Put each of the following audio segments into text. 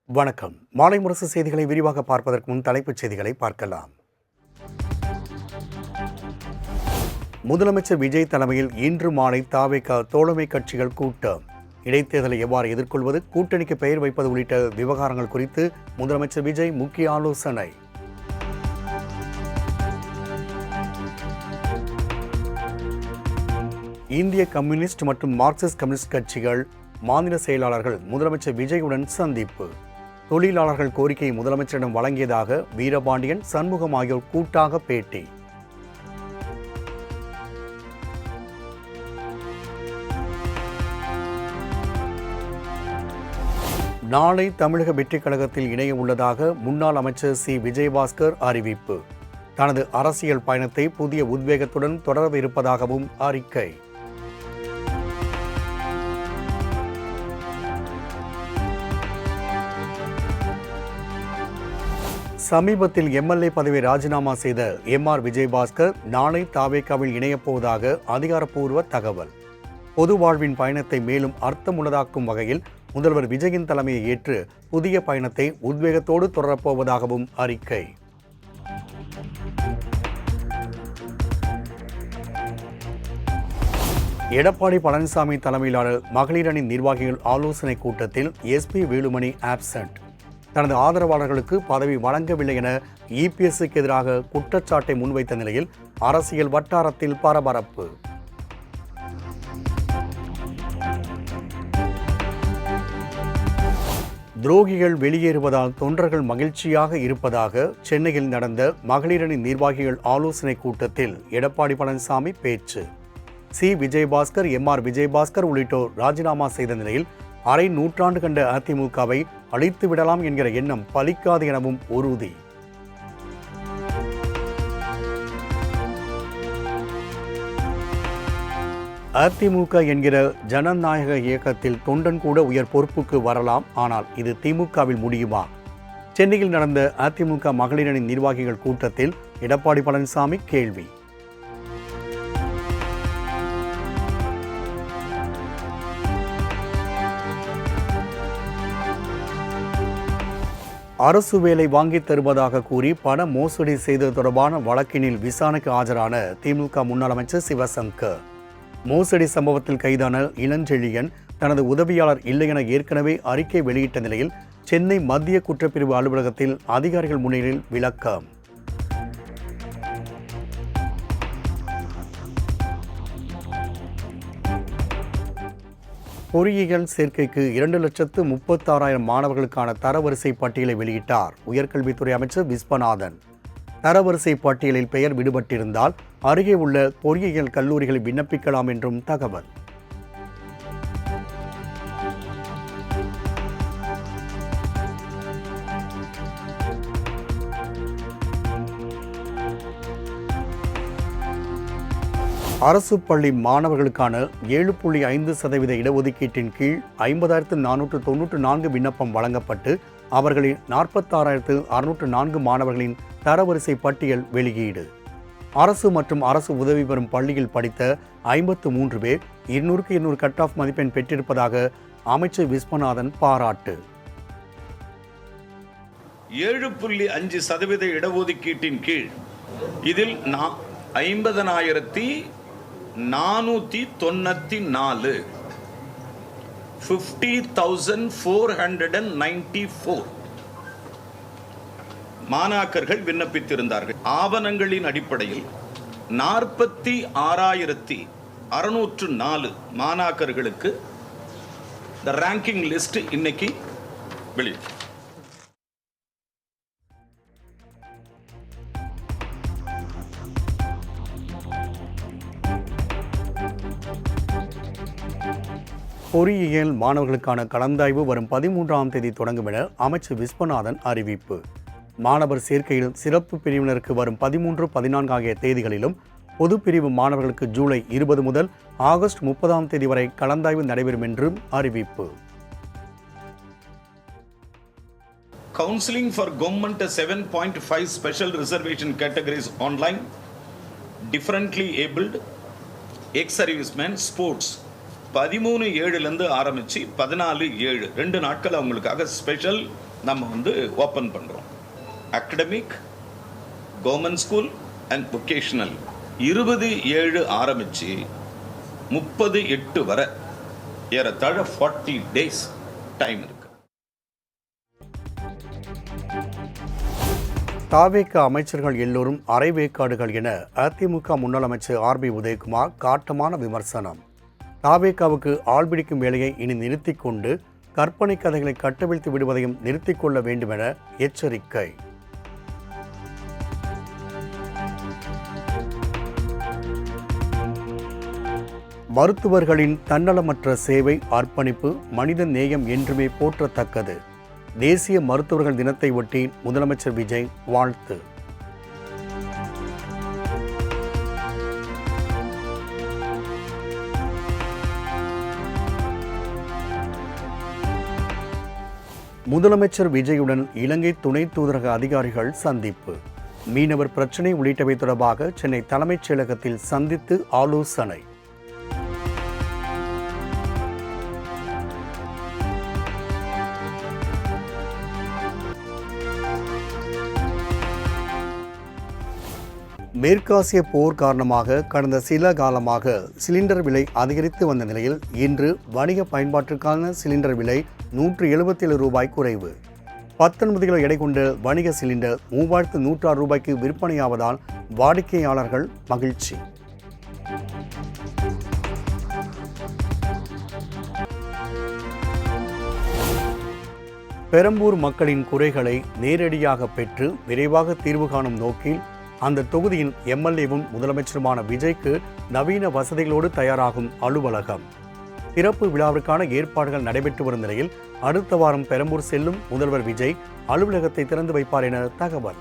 வணக்கம். மாலை முரசு செய்திகளை விரிவாக பார்ப்பதற்கு முன் தலைப்புச் செய்திகளை பார்க்கலாம். முதலமைச்சர் விஜய் தலைமையில் இன்று மாலை தவேக தோழமை கட்சிகள் கூட்டம். இடைத்தேர்தலை எவ்வாறு எதிர்கொள்வது, கூட்டணிக்கு பெயர் வைப்பது உள்ளிட்ட விவகாரங்கள் குறித்து முதலமைச்சர் விஜய் முக்கிய ஆலோசனை. இந்திய கம்யூனிஸ்ட் மற்றும் மார்க்சிஸ்ட் கம்யூனிஸ்ட் கட்சிகள் மாநில செயலாளர்கள் முதலமைச்சர் விஜயுடன் சந்திப்பு. தொழிலாளர்கள் கோரிக்கையை முதலமைச்சரிடம் வழங்கியதாக வீரபாண்டியன், சண்முகம் ஆகியோர் கூட்டாக பேட்டி. நாளை தமிழக வெற்றிக் கழகத்தில் இணைய உள்ளதாக முன்னாள் அமைச்சர் சி விஜயபாஸ்கர் அறிவிப்பு. தனது அரசியல் பயணத்தை புதிய உத்வேகத்துடன் தொடரவிருப்பதாகவும் அறிக்கை. சமீபத்தில் எம்எல்ஏ பதவியை ராஜினாமா செய்த எம்.ஆர். விஜயபாஸ்கர் நாளை தவேகவில் இணையப் போவதாக அதிகாரப்பூர்வ தகவல். பொது வாழ்வின் பயணத்தை மேலும் அர்த்தமுள்ளதாக்கும் வகையில் முதல்வர் விஜயின் தலைமையை ஏற்று புதிய பயணத்தை உத்வேகத்தோடு தொடரப்போவதாகவும் அறிக்கை. எடப்பாடி பழனிசாமி தலைமையிலான மகளிர் அணி நிர்வாகிகள் ஆலோசனைக் கூட்டத்தில் எஸ்பி வேலுமணி ஆப்சென்ட். தனது ஆதரவாளர்களுக்கு பதவி வழங்கவில்லை என இபிஎஸ்க்கு எதிராக குற்றச்சாட்டை முன்வைத்த நிலையில் அரசியல் வட்டாரத்தில் பரபரப்பு. துரோகிகள் வெளியேறுவதால் தொண்டர்கள் மகிழ்ச்சியாக இருப்பதாக சென்னையில் நடந்த மகளிரணி நிர்வாகிகள் ஆலோசனைக் கூட்டத்தில் எடப்பாடி பழனிசாமி பேச்சு. C Vijayabaskar, MR. விஜயபாஸ்கர் உள்ளிட்டோர் ராஜினாமா செய்த நிலையில் அரை நூற்றாண்டு கண்ட அதிமுகவை அழித்து விடலாம் என்கிற எண்ணம் பலிக்காது எனவும் உறுதி. அதிமுக என்கிற ஜனநாயக இயக்கத்தில் தொண்டன் கூட உயர் பொறுப்புக்கு வரலாம். ஆனால் இது திமுகவில் முடியுமா? சென்னையில் நடந்த அதிமுக மகளிரணி நிர்வாகிகள் கூட்டத்தில் எடப்பாடி பழனிசாமி கேள்வி. அரசு வேலை வாங்கித் தருவதாக கூறி பண மோசடி செய்தது தொடர்பான வழக்கினில் விசாரணைக்கு ஆஜரான திமுக முன்னாள் அமைச்சர் சிவசங்கர். மோசடி சம்பவத்தில் கைதான இளஞ்செழியன் தனது உதவியாளர் இல்லை என ஏற்கனவே அறிக்கை வெளியிட்ட நிலையில் சென்னை மத்திய குற்றப்பிரிவு அலுவலகத்தில் அதிகாரிகள் முன்னிலையில் விளக்கம். பொறியியல் சேர்க்கைக்கு 2,36,000 மாணவர்களுக்கான தரவரிசை பட்டியலை வெளியிட்டார் உயர்கல்வித்துறை அமைச்சர் விஸ்வநாதன். தரவரிசை பட்டியலில் பெயர் விடுபட்டிருந்தால் அருகே உள்ள பொறியியல் கல்லூரிகளில் விண்ணப்பிக்கலாம் என்றும் தகவல். அரசு பள்ளி மாணவர்களுக்கான 7.5% இடஒதுக்கீட்டின் கீழ் 50,494 விண்ணப்பம் வழங்கப்பட்டு அவர்களின் 46,604 மாணவர்களின் தரவரிசை பட்டியல் வெளியீடு. அரசு மற்றும் அரசு உதவி பெறும் பள்ளியில் படித்த 53 பேர் 200க்கு 200 கட் ஆஃப் மதிப்பெண் பெற்றிருப்பதாக அமைச்சர் விஸ்வநாதன் பாராட்டு. 7.5% இடஒதுக்கீட்டின் கீழ் இதில் 50,494 50,494 மாணாக்கர்கள் விண்ணப்பித்திருந்தார்கள். ஆவணங்களின் அடிப்படையில் 46,604 மாணாக்கர்களுக்கு இந்த ரேங்கிங் லிஸ்ட் இன்னைக்கு வெளியிட்டு. பொறியியல் மாணவர்களுக்கான கலந்தாய்வு வரும் 13ஆம் தேதி தொடங்கும் என அமைச்சர் விஸ்வநாதன் அறிவிப்பு. மாணவர் சேர்க்கையில் சிறப்பு பிரிவினருக்கு வரும் 13, 14 ஆகிய தேதிகளிலும், பொது பிரிவு மாணவர்களுக்கு ஜூலை 20 முதல் ஆகஸ்ட் 30ஆம் தேதி வரை கலந்தாய்வு நடைபெறும் என்றும் அறிவிப்பு. Counseling for government 7.5 special reservation categories online, differently abled, ex-servicemen, sports 13/7 ஆரம்பிச்சு 14/7 2 நாட்கள் அவங்களுக்காக ஸ்பெஷல் நம்ம வந்து ஓப்பன் பண்ணுறோம். Academic, government school and vocational 27 ஆரம்பித்து 30/8 வரை ஏறத்தாழ 40 days டைம் இருக்கு. தாவேக அமைச்சர்கள் எல்லோரும் அரைவேக்காடுகள் என அதிமுக முன்னாள் அமைச்சர் ஆர்பி உதயகுமார் காட்டமான விமர்சனம். தாவேகாவுக்கு ஆள்பிடிக்கும் வேலையை இனி நிறுத்திக் கொண்டு கற்பனை கதைகளை கட்டவிழ்த்து விடுவதையும் நிறுத்திக் கொள்ள வேண்டும் என எச்சரிக்கை. மருத்துவர்களின் தன்னலமற்ற சேவை, அர்ப்பணிப்பு, மனித நேயம் என்றுமே போற்றத்தக்கது. தேசிய மருத்துவர்கள் தினத்தை ஒட்டி முதலமைச்சர் விஜய் வாழ்த்து. முதலமைச்சர் விஜயுடன் இலங்கை துணை தூதரக அதிகாரிகள் சந்திப்பு. மீனவர் பிரச்சினை உள்ளிட்டவை தொடர்பாக சென்னை தலைமைச் செயலகத்தில் சந்தித்து ஆலோசனை. மேற்காசிய போர் காரணமாக கடந்த சில காலமாக சிலிண்டர் விலை அதிகரித்து வந்த நிலையில் இன்று வணிக பயன்பாட்டிற்கான சிலிண்டர் விலை 177 ரூபாய் குறைவு. 19 கிலோ எடை கொண்ட வணிக சிலிண்டர் 3106 ரூபாய்க்கு விற்பனையாவதால் வாடிக்கையாளர்கள் மகிழ்ச்சி. பெரம்பூர் மக்களின் குறைகளை நேரடியாக பெற்று விரைவாக தீர்வு காணும் நோக்கில் அந்த தொகுதியின் எம்எல்ஏவும் முதலமைச்சருமான விஜய்க்கு நவீன வசதிகளோடு தயாராகும் அலுவலகம். திறப்பு விழாவிற்கான ஏற்பாடுகள் நடைபெற்று வரும் நிலையில் அடுத்த வாரம் பெரம்பூர் செல்லும் முதல்வர் விஜய் அலுவலகத்தை திறந்து வைப்பார் என தகவல்.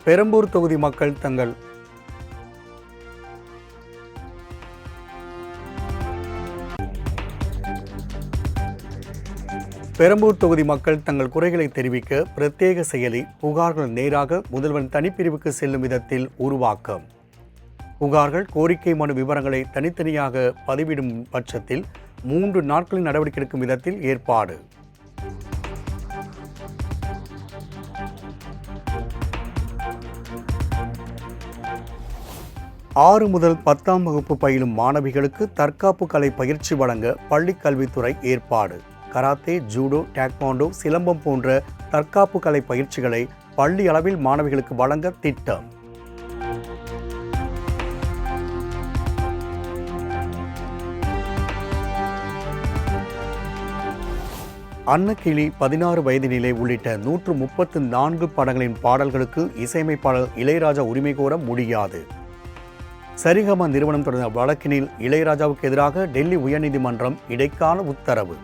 பெரம்பூர் தொகுதி மக்கள் தங்கள் குறைகளை தெரிவிக்க பிரத்யேக செயலி புகார்கள் நேராக முதல்வன் தனிப்பிரிவுக்கு செல்லும் விதத்தில் உருவாக்கம். புகார்கள், கோரிக்கை மனு விவரங்களை தனித்தனியாக பதிவிடும் பட்சத்தில் 3 நாட்களில் நடவடிக்கை எடுக்கும் விதத்தில் ஏற்பாடு. ஆறு முதல் 10ஆம் வகுப்பு பயிலும் மாணவிகளுக்கு தற்காப்பு கலை பயிற்சி வழங்க பள்ளிக் கல்வித்துறை ஏற்பாடு. கராத்தே, ஜூடோ, டேக்வாண்டோ, சிலம்பம் போன்ற தற்காப்பு கலை பயிற்சிகளை பள்ளி அளவில் மாணவிகளுக்கு வழங்க திட்டம். அன்னக்கிளி, 16 வயது நிலை உள்ளிட்ட 134 படங்களின் பாடல்களுக்கு இசையமைப்பாளர் இளையராஜா உரிமை கோர முடியாது. சரிகம நிறுவனம் தொடர்ந்த வழக்கினில் இளையராஜாவுக்கு எதிராக டெல்லி உயர்நீதிமன்றம் இடைக்கால உத்தரவு.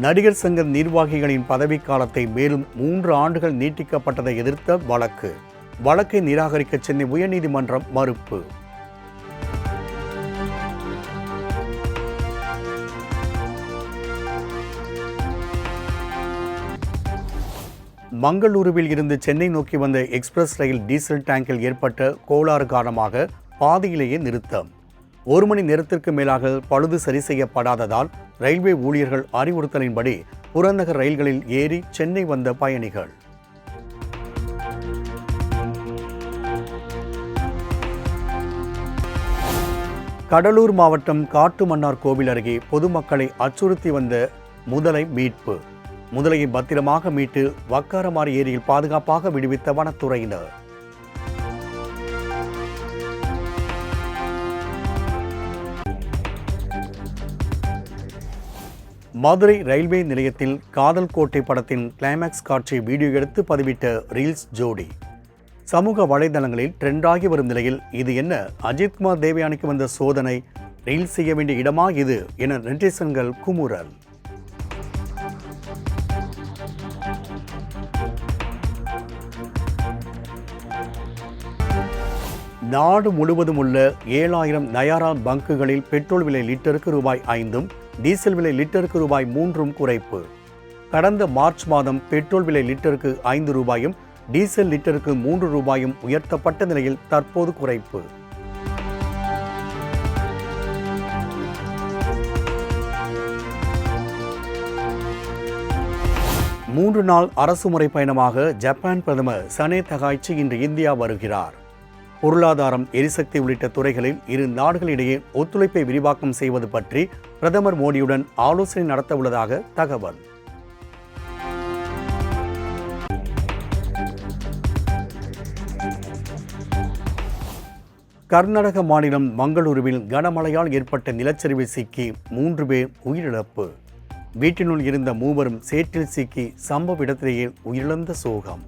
நடிகர் சங்க நிர்வாகிகளின் பதவிக்காலத்தை மேலும் 3 ஆண்டுகள் நீட்டிக்கப்பட்டதை எதிர்த்த வழக்கு. வழக்கை நிராகரிக்க சென்னை உயர்நீதிமன்றம் மறுப்பு. மங்களூருவில் இருந்து சென்னை நோக்கி வந்த எக்ஸ்பிரஸ் ரயில் டீசல் டேங்கில் ஏற்பட்ட கோளாறு காரணமாக பாதியிலேயே நிறுத்தம். 1 மணி நேரத்திற்கு மேலாக பழுது சரி செய்யப்படாததால் ரயில்வே ஊழியர்கள் அறிவுறுத்தலின்படி புறநகர் ரயில்களில் ஏறி சென்னை வந்த பயணிகள். கடலூர் மாவட்டம் காட்டுமன்னார் கோவில் அருகே பொதுமக்களை அச்சுறுத்தி வந்த முதலை மீட்பு. முதலையை பத்திரமாக மீட்டு வக்காரமாரி ஏரியில் பாதுகாப்பாக விடுவித்த வனத்துறையினர். மதுரை ரயில்வே நிலையத்தில் காதல் கோட்டை படத்தின் கிளைமேக்ஸ் காட்சியை வீடியோ எடுத்து பதிவிட்ட ரீல்ஸ் ஜோடி சமூக வலைதளங்களில் ட்ரெண்டாகி வரும் நிலையில், இது என்ன அஜித்குமார் தேவயானிக்கு வந்த சோதனை, ரீல்ஸ் செய்ய வேண்டிய இடமா இது என நெட்டிசன்கள் குமுறல். நாடு முழுவதும் உள்ள 7000 நயாரா பங்குகளில் பெட்ரோல் விலை லிட்டருக்கு ரூபாய் 5, டீசல் விலை லிட்டருக்கு ரூபாய் 3 குறைப்பு. கடந்த மார்ச் மாதம் பெட்ரோல் விலை லிட்டருக்கு 5 ரூபாயும் டீசல் லிட்டருக்கு 3 ரூபாயும் உயர்த்தப்பட்ட நிலையில் தற்போது குறைப்பு. மூன்று நாள் அரசுமுறை பயணமாக ஜப்பான் பிரதமர் சனே தகாய்ச்சி இன்று இந்தியா வருகிறார். பொருளாதாரம், எரிசக்தி உள்ளிட்ட துறைகளில் இரு நாடுகளிடையே ஒத்துழைப்பை விரிவாக்கம் செய்வது பற்றி பிரதமர் மோடியுடன் ஆலோசனை நடத்த உள்ளதாக தகவல். கர்நாடக மாநிலம் மங்களூருவில் கனமழையால் ஏற்பட்ட நிலச்சரிவில் சிக்கி 3 பேர் உயிரிழப்பு. வீட்டினுள் இருந்த மூவரும் சேற்றில் சிக்கி சம்பவ இடத்திலேயே உயிரிழந்த சோகம்.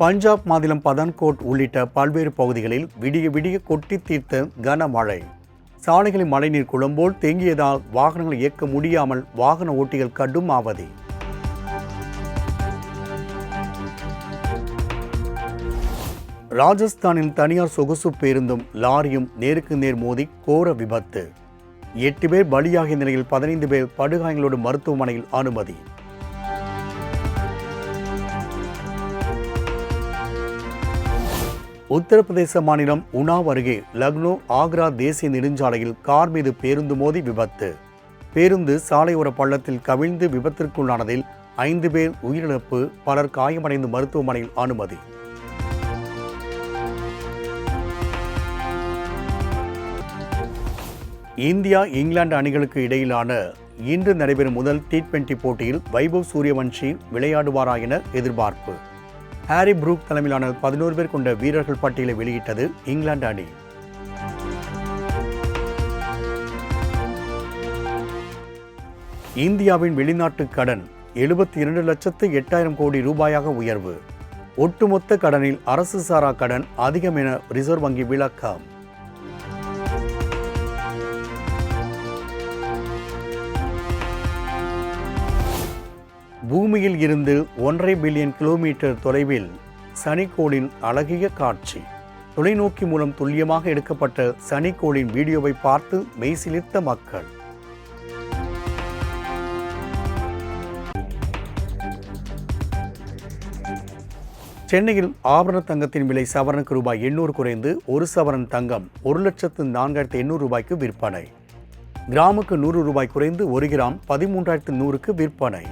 பஞ்சாப் மாநிலம் பதான்கோட் உள்ளிட்ட பல்வேறு பகுதிகளில் விடிய விடிய கொட்டி தீர்த்த கனமழை. சாலைகளில் மழைநீர் குளம்போல் தேங்கியதால் வாகனங்களை இயக்க முடியாமல் வாகன ஓட்டிகள் கடும் அவதி. ராஜஸ்தானில் தனியார் சொகுசு பேருந்தும் லாரியும் நேருக்கு நேர் மோதி கோர விபத்து. 8 பேர் பலியாகிய நிலையில் 15 பேர் படுகாயங்களோடு மருத்துவமனையில் அனுமதி. உத்தரப்பிரதேச மாநிலம் உனாவ் அருகே லக்னோ ஆக்ரா தேசிய நெடுஞ்சாலையில் கார் மீது பேருந்து மோதி விபத்து. பேருந்து சாலையோர பள்ளத்தில் கவிழ்ந்து விபத்திற்குள்ளானதில் 5 பேர் உயிரிழப்பு, பலர் காயமடைந்து மருத்துவமனையில் அனுமதி. இந்தியா இங்கிலாந்து அணிகளுக்கு இடையிலான இன்று நடைபெறும் முதல் T20 போட்டியில் வைபவ் சூரியவன்ஷி விளையாடுவாரா என எதிர்பார்ப்பு. ஹாரி புரூக் தலைமையிலான 11 பேர் கொண்ட வீரர்கள் பட்டியலை வெளியிட்டது இங்கிலாந்து அணி. இந்தியாவின் வெளிநாட்டு கடன் 72,08,000 கோடி ரூபாயாக உயர்வு. ஒட்டுமொத்த கடனில் அரசு சாரா கடன் அதிகம் என ரிசர்வ் வங்கி விளக்கம். பூமியில் இருந்து 1.5 பில்லியன் கிலோமீட்டர் தொலைவில் சனிக்கோளின் அழகிய காட்சி. தொலைநோக்கி மூலம் துல்லியமாக எடுக்கப்பட்ட சனிக்கோளின் வீடியோவை பார்த்து மெய்சிலிர்த்த மக்கள். சென்னையில் ஆபரண தங்கத்தின் விலை சவரனுக்கு ரூபாய் 800 குறைந்து 1 சவரன் தங்கம் 1,04,800 ரூபாய்க்கு விற்பனை. கிராமுக்கு 100 ரூபாய் குறைந்து 1 கிராம் 13,100க்கு விற்பனை.